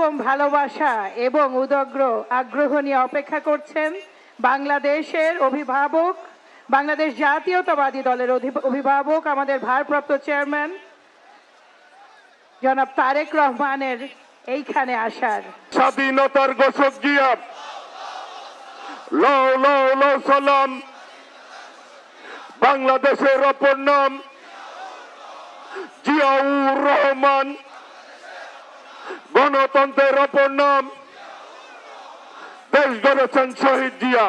রকম ভালোবাসা এবং উদগ্র আগ্রহ নিয়ে অপেক্ষা করছেন বাংলাদেশের অভিভাবক, বাংলাদেশ জাতীয়তাবাদী দলের অভিভাবক, আমাদের ভারপ্রাপ্ত চেয়ারম্যান জনাব তারেক রহমানের এইখানে আসার। স্বাধীনতার ঘোষক জিয়া লও লও লও সালাম। বাংলাদেশের অপর নাম জিয়াউর রহমান, গণতন্ত্রের অপর নাম। দেশ গড়েছেন শহীদ জিয়া,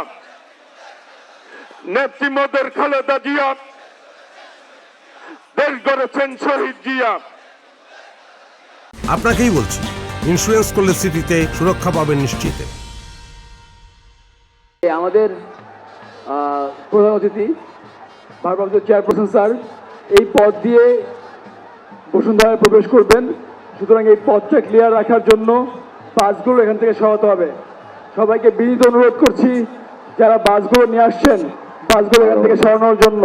নেত্রীমদের খালেদা জিয়া, দেশ গড়েছেন শহীদ জিয়া। আপনাকেই বলছি, ইন্স্যুরেন্স করলে সিটিতে সুরক্ষা পাবেন নিশ্চিত। আমাদের প্রধান অতিথি ভারপ্রাপ্ত চেয়ারপারসন স্যার এই পথ দিয়ে বসুন্ধরায় প্রবেশ করবেন, সুতরাং এই পথটা ক্লিয়ার রাখার জন্য বাসগুলো এখান থেকে সরাতে হবে। সবাইকে বিনীত অনুরোধ করছি, যারা বাসগুলো নিয়ে আসছেন বাসগুলো এখান থেকে সরানোর জন্য।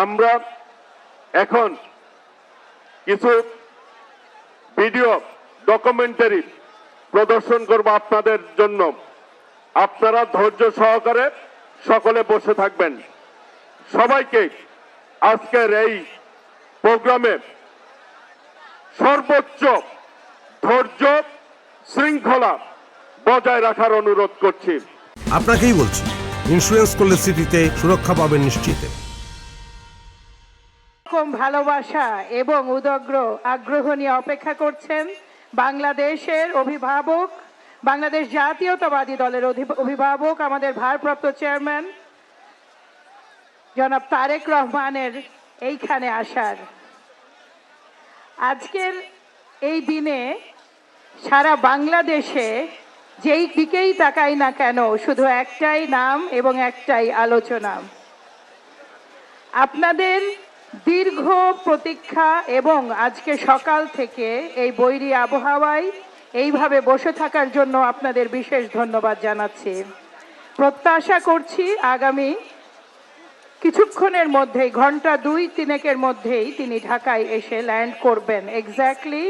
আমরা এখন কিছু ভিডিও ডকুমেন্টারি প্রদর্শন করব আপনাদের জন্য। আপনারা ধৈর্য সহকারে সকলে বসে থাকবেন। সবাইকে আজকের এই প্রোগ্রামে সর্বোচ্চ ধৈর্য শৃঙ্খলা বজায় রাখার অনুরোধ করছি। আপনাকেই বলছি, ইন্স্যুরেন্স করলে সিটিতে সুরক্ষা পাবেন নিশ্চিত। রকম ভালোবাসা এবং উদগ্র আগ্রহ নিয়ে অপেক্ষা করছেন বাংলাদেশের অভিভাবক, বাংলাদেশ জাতীয়তাবাদী দলের অভিভাবক, আমাদের ভারপ্রাপ্ত চেয়ারম্যান জনাব তারেক রহমানের এইখানে আসার। আজকের এই দিনে সারা বাংলাদেশে যেই দিকেই তাকাই না কেন শুধু একটাই নাম এবং একটাই আলোচনা, আপনাদের দীর্ঘ প্রতীক্ষা এবং আজকে সকাল থেকে এই বৈরী আবহাওয়ায় এইভাবে বসে থাকার জন্য আপনাদের বিশেষ ধন্যবাদ জানাচ্ছি। প্রত্যাশা করছি আগামী কিছুক্ষণের মধ্যেই, ঘন্টা 2-3 মধ্যেই তিনি ঢাকায় এসে ল্যান্ড করবেন। এক্স্যাক্টলি